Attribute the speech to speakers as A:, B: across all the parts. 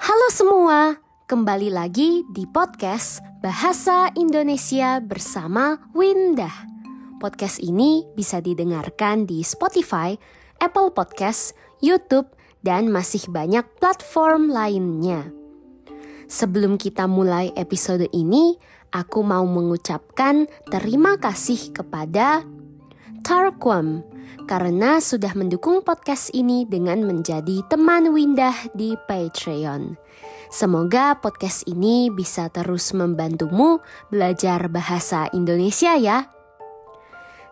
A: Halo semua, kembali lagi di podcast Bahasa Indonesia bersama Windah. Podcast ini bisa didengarkan di Spotify, Apple Podcast, YouTube, dan masih banyak platform lainnya. Sebelum kita mulai episode ini, aku mau mengucapkan terima kasih kepada Tarquam karena sudah mendukung podcast ini dengan menjadi teman Windah di Patreon. Semoga podcast ini bisa terus membantumu belajar bahasa Indonesia ya.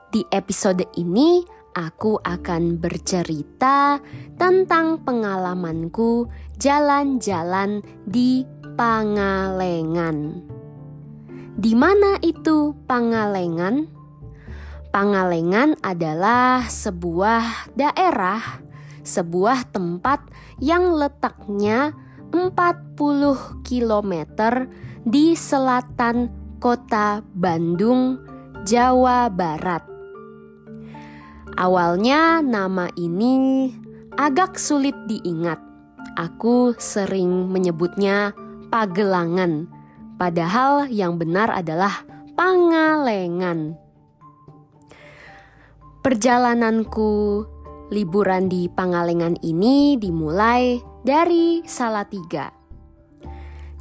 A: Di episode ini, aku akan bercerita tentang pengalamanku jalan-jalan di Pangalengan. Di mana itu Pangalengan? Pangalengan adalah sebuah daerah, sebuah tempat yang letaknya 40 km di selatan kota Bandung, Jawa Barat. Awalnya nama ini agak sulit diingat. Aku sering menyebutnya Pagelangan, padahal yang benar adalah Pangalengan. Perjalananku liburan di Pangalengan ini dimulai dari Salatiga.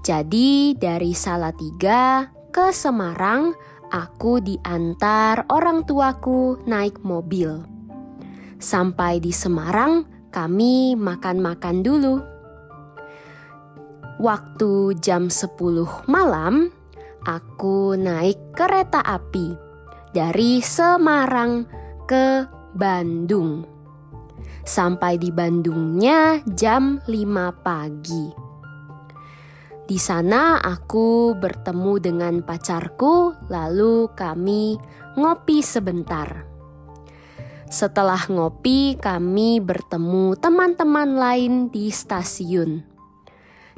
A: Jadi dari Salatiga ke Semarang, aku diantar orang tuaku naik mobil. Sampai di Semarang, kami makan-makan dulu. Waktu jam 10 malam, aku naik kereta api dari Semarang ke Bandung. Sampai di Bandungnya jam 5 pagi. Di sana aku bertemu dengan pacarku, lalu kami ngopi sebentar. Setelah ngopi, kami bertemu teman-teman lain di stasiun.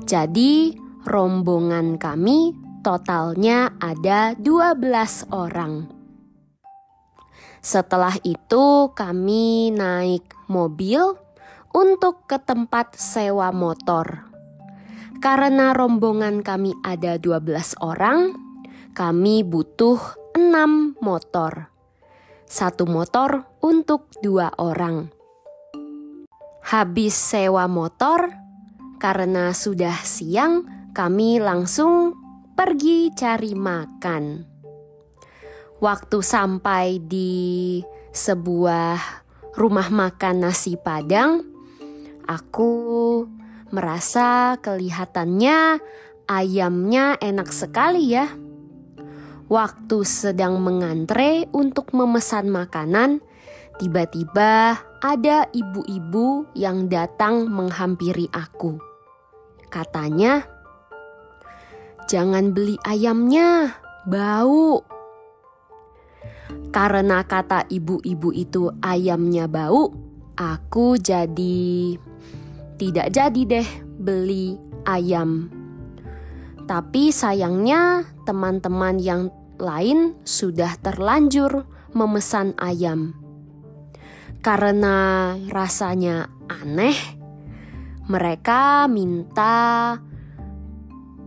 A: Jadi, rombongan kami totalnya ada 12 orang. Setelah itu kami naik mobil untuk ke tempat sewa motor. Karena rombongan kami ada 12 orang, kami butuh 6 motor. 1 motor untuk 2 orang. Habis sewa motor, karena sudah siang, kami langsung pergi cari makan. Waktu sampai di sebuah rumah makan nasi Padang, aku merasa kelihatannya ayamnya enak sekali ya. Waktu sedang mengantre untuk memesan makanan, tiba-tiba ada ibu-ibu yang datang menghampiri aku. Katanya, "Jangan beli ayamnya, bau." Karena kata ibu-ibu itu ayamnya bau, aku tidak jadi deh beli ayam. Tapi sayangnya teman-teman yang lain sudah terlanjur memesan ayam. Karena rasanya aneh, mereka minta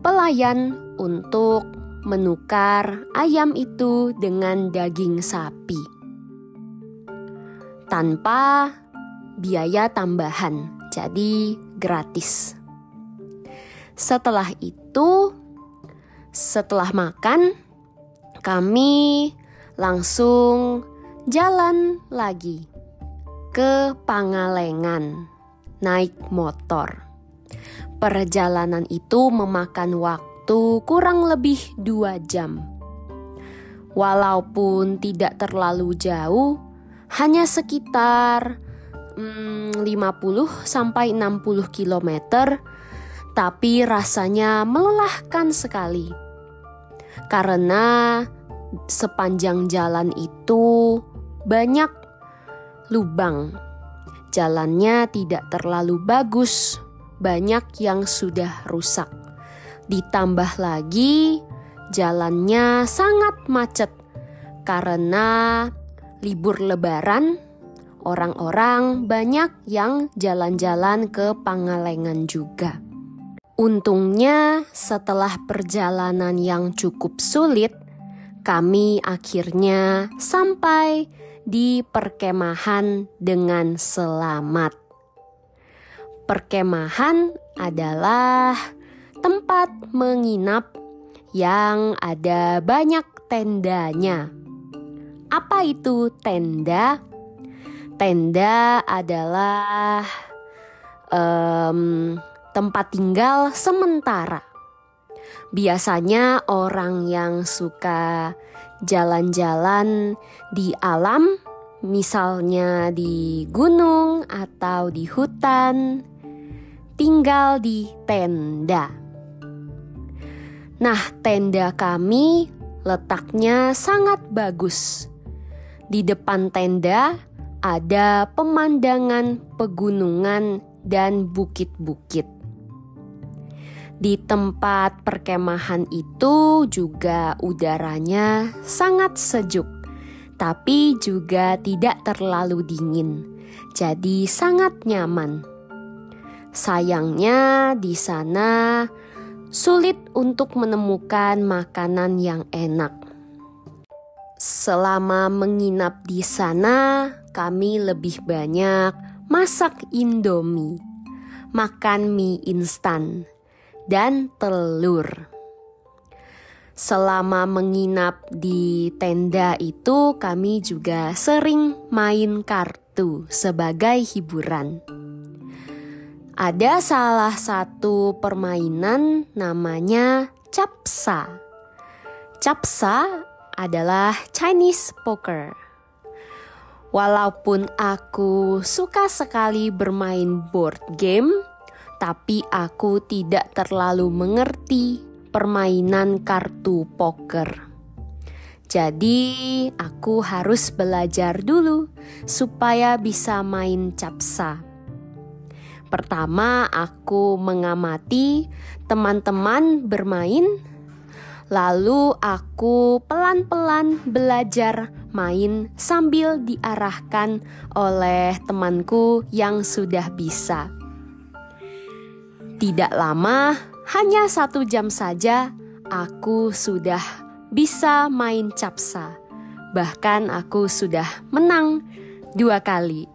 A: pelayan untuk menukar ayam itu dengan daging sapi tanpa biaya tambahan, jadi gratis. Setelah itu, setelah makan, kami langsung jalan lagi ke Pangalengan naik motor. Perjalanan itu memakan waktu kurang lebih 2 jam. Walaupun tidak terlalu jauh, hanya sekitar 50-60 km, tapi rasanya melelahkan sekali. Karena sepanjang jalan itu banyak lubang. Jalannya tidak terlalu bagus, banyak yang sudah rusak. Ditambah lagi jalannya sangat macet karena libur lebaran, orang-orang banyak yang jalan-jalan ke Pangalengan juga. Untungnya setelah perjalanan yang cukup sulit, kami akhirnya sampai di perkemahan dengan selamat. Perkemahan adalah tempat menginap yang ada banyak tendanya. Apa itu tenda? Tenda adalah tempat tinggal sementara. Biasanya orang yang suka jalan-jalan di alam, misalnya di gunung atau di hutan, tinggal di tenda. Nah, tenda kami letaknya sangat bagus. Di depan tenda ada pemandangan pegunungan dan bukit-bukit. Di tempat perkemahan itu juga udaranya sangat sejuk, tapi juga tidak terlalu dingin, jadi sangat nyaman. Sayangnya di sana sulit untuk menemukan makanan yang enak. Selama menginap di sana, kami lebih banyak masak Indomie, makan mie instan, dan telur. Selama menginap di tenda itu, kami juga sering main kartu sebagai hiburan. Ada salah satu permainan namanya capsa. Capsa adalah Chinese poker. Walaupun aku suka sekali bermain board game, tapi aku tidak terlalu mengerti permainan kartu poker. Jadi aku harus belajar dulu supaya bisa main capsa. Pertama, aku mengamati teman-teman bermain, lalu aku pelan-pelan belajar main sambil diarahkan oleh temanku yang sudah bisa. Tidak lama, hanya 1 jam saja, aku sudah bisa main capsa. Bahkan aku sudah menang 2 kali.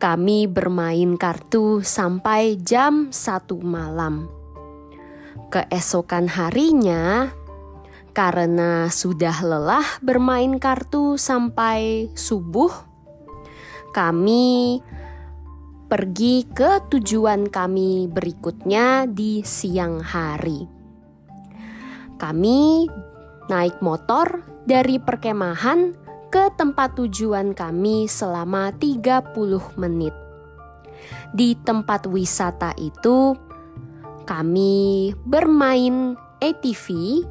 A: Kami bermain kartu sampai jam 1 malam. Keesokan harinya, karena sudah lelah bermain kartu sampai subuh, kami pergi ke tujuan kami berikutnya di siang hari. Kami naik motor dari perkemahan ke tempat tujuan kami selama 30 menit. Di tempat wisata itu, kami bermain ATV,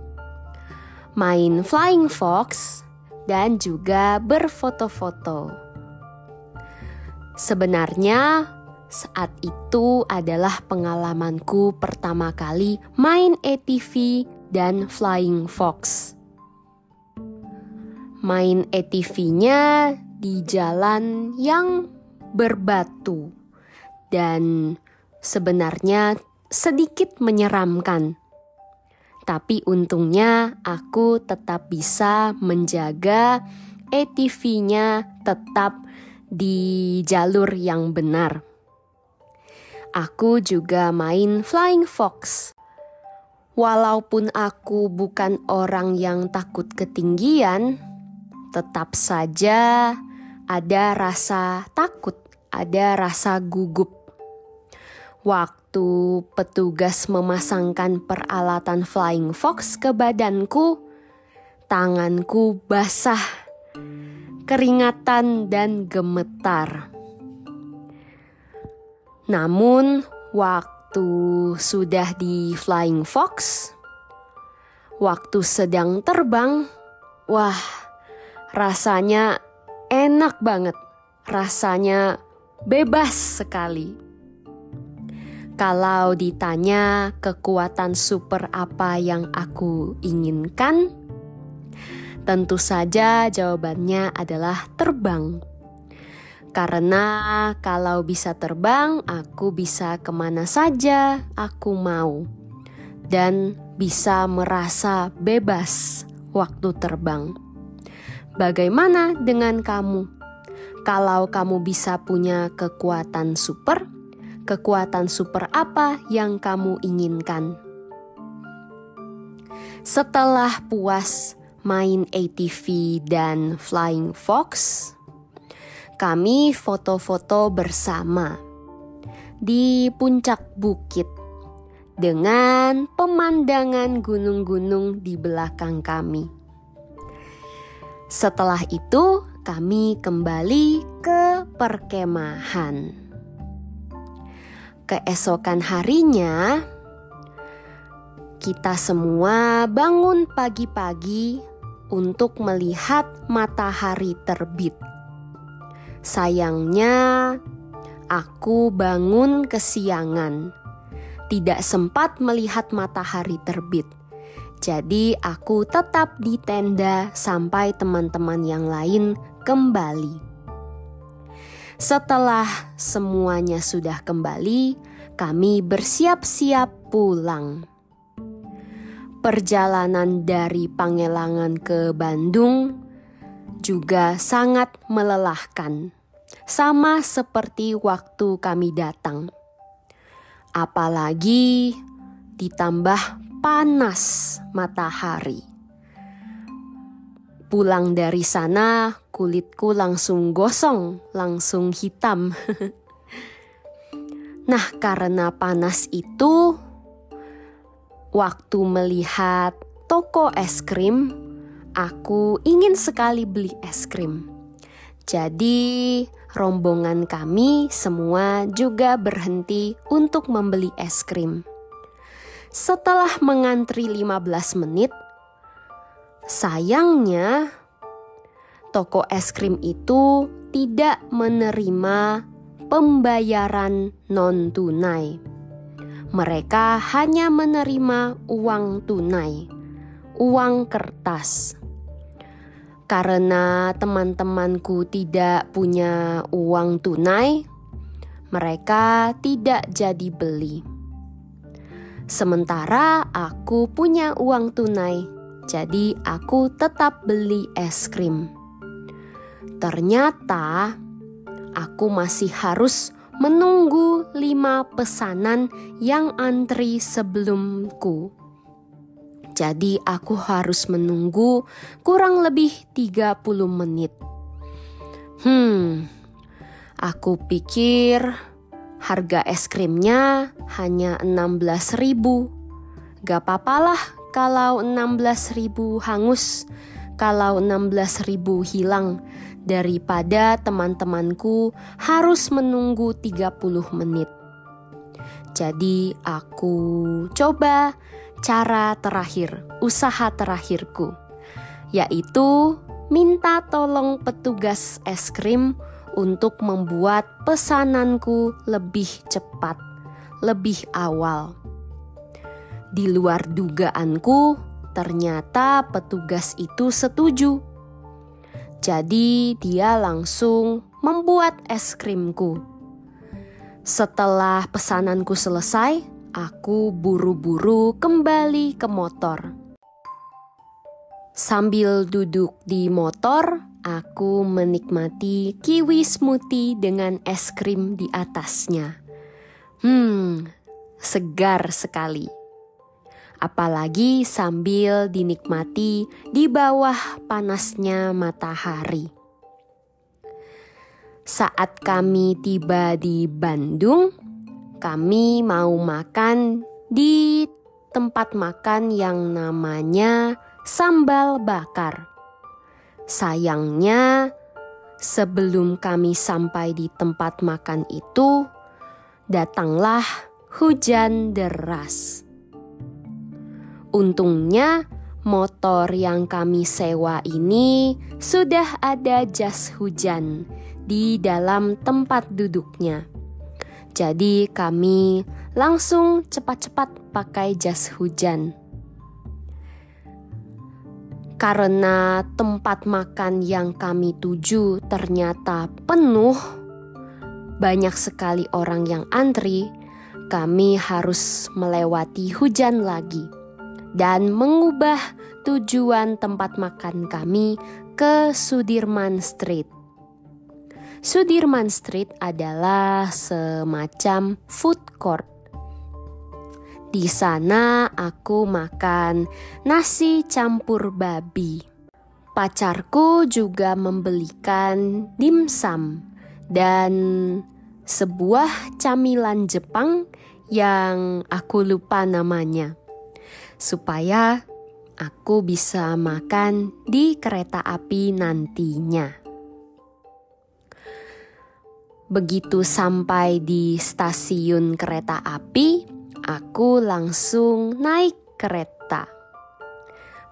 A: main Flying Fox, dan juga berfoto-foto. Sebenarnya saat itu adalah pengalamanku pertama kali main ATV dan Flying Fox. Main ATV-nya di jalan yang berbatu dan sebenarnya sedikit menyeramkan. Tapi untungnya aku tetap bisa menjaga ATV-nya tetap di jalur yang benar. Aku juga main Flying Fox. Walaupun aku bukan orang yang takut ketinggian, tetap saja ada rasa takut, ada rasa gugup. Waktu petugas memasangkan peralatan Flying Fox ke badanku, tanganku basah, keringatan dan gemetar. Namun, waktu sudah di Flying Fox, waktu sedang terbang, wah, rasanya enak banget, rasanya bebas sekali. Kalau ditanya kekuatan super apa yang aku inginkan, tentu saja jawabannya adalah terbang. Karena kalau bisa terbang, aku bisa kemana saja aku mau. Dan bisa merasa bebas waktu terbang. Bagaimana dengan kamu? Kalau kamu bisa punya kekuatan super apa yang kamu inginkan? Setelah puas main ATV dan Flying Fox, kami foto-foto bersama di puncak bukit dengan pemandangan gunung-gunung di belakang kami. Setelah itu, kami kembali ke perkemahan. Keesokan harinya, kita semua bangun pagi-pagi untuk melihat matahari terbit. Sayangnya, aku bangun kesiangan, tidak sempat melihat matahari terbit. Jadi aku tetap di tenda sampai teman-teman yang lain kembali. Setelah semuanya sudah kembali, kami bersiap-siap pulang. Perjalanan dari Pangelangan ke Bandung juga sangat melelahkan, sama seperti waktu kami datang. Apalagi ditambah panas matahari. Pulang dari sana, kulitku langsung gosong, langsung hitam. Nah, karena panas itu, waktu melihat toko es krim, aku ingin sekali beli es krim. Jadi, rombongan kami semua juga berhenti untuk membeli es krim. Setelah mengantri 15 menit, sayangnya toko es krim itu tidak menerima pembayaran non-tunai. Mereka hanya menerima uang tunai, uang kertas. Karena teman-temanku tidak punya uang tunai, mereka tidak jadi beli. Sementara aku punya uang tunai, jadi aku tetap beli es krim. Ternyata aku masih harus menunggu 5 pesanan yang antri sebelumku. Jadi aku harus menunggu kurang lebih 30 menit. Aku pikir harga es krimnya hanya 16.000. Gak papalah kalau 16.000 hangus, kalau 16.000 hilang, daripada teman-temanku harus menunggu 30 menit. Jadi aku coba cara terakhir, usaha terakhirku, yaitu minta tolong petugas es krim untuk membuat pesananku lebih cepat, lebih awal. Di luar dugaanku, ternyata petugas itu setuju. Jadi dia langsung membuat es krimku. Setelah pesananku selesai, aku buru-buru kembali ke motor. Sambil duduk di motor, aku menikmati kiwi smoothie dengan es krim di atasnya. Segar sekali. Apalagi sambil dinikmati di bawah panasnya matahari. Saat kami tiba di Bandung, kami mau makan di tempat makan yang namanya Sambal Bakar. Sayangnya, sebelum kami sampai di tempat makan itu, datanglah hujan deras. Untungnya, motor yang kami sewa ini sudah ada jas hujan di dalam tempat duduknya. Jadi kami langsung cepat-cepat pakai jas hujan. Karena tempat makan yang kami tuju ternyata penuh, banyak sekali orang yang antri, kami harus melewati hujan lagi dan mengubah tujuan tempat makan kami ke Sudirman Street. Sudirman Street adalah semacam food court. Di sana aku makan nasi campur babi. Pacarku juga membelikan dimsum dan sebuah camilan Jepang yang aku lupa namanya, supaya aku bisa makan di kereta api nantinya. Begitu sampai di stasiun kereta api, aku langsung naik kereta.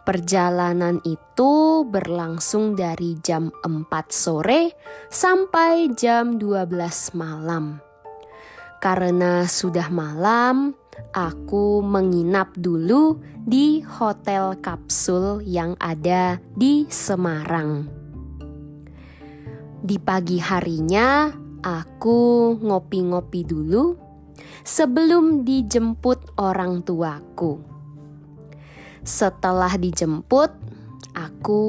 A: Perjalanan itu berlangsung dari jam 4 sore sampai jam 12 malam. Karena sudah malam, aku menginap dulu di hotel kapsul yang ada di Semarang. Di pagi harinya, aku ngopi-ngopi dulu sebelum dijemput orang tuaku. Setelah dijemput, aku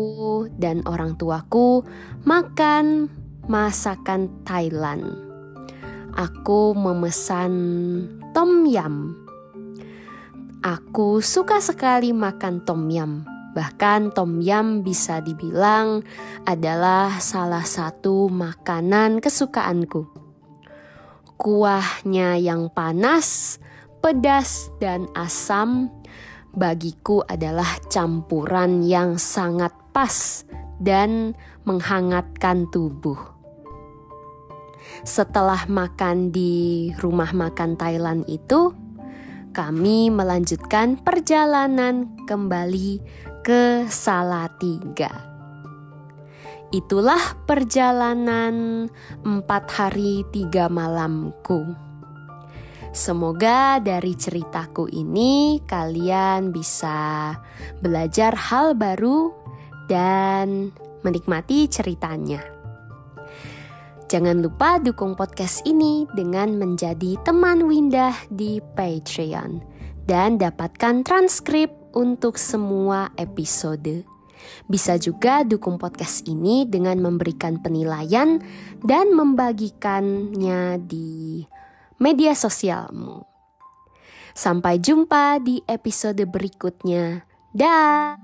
A: dan orang tuaku makan masakan Thailand. Aku memesan tom yum. Aku suka sekali makan tom yum. Bahkan tom yum bisa dibilang adalah salah satu makanan kesukaanku. Kuahnya yang panas, pedas, dan asam bagiku adalah campuran yang sangat pas dan menghangatkan tubuh. Setelah makan di rumah makan Thailand itu, kami melanjutkan perjalanan kembali ke Salatiga. Itulah perjalanan 4 hari 3 malamku. Semoga dari ceritaku ini kalian bisa belajar hal baru dan menikmati ceritanya. Jangan lupa dukung podcast ini dengan menjadi teman Windah di Patreon dan dapatkan transkrip untuk semua episode. Bisa juga dukung podcast ini dengan memberikan penilaian dan membagikannya di media sosialmu. Sampai jumpa di episode berikutnya. Dah.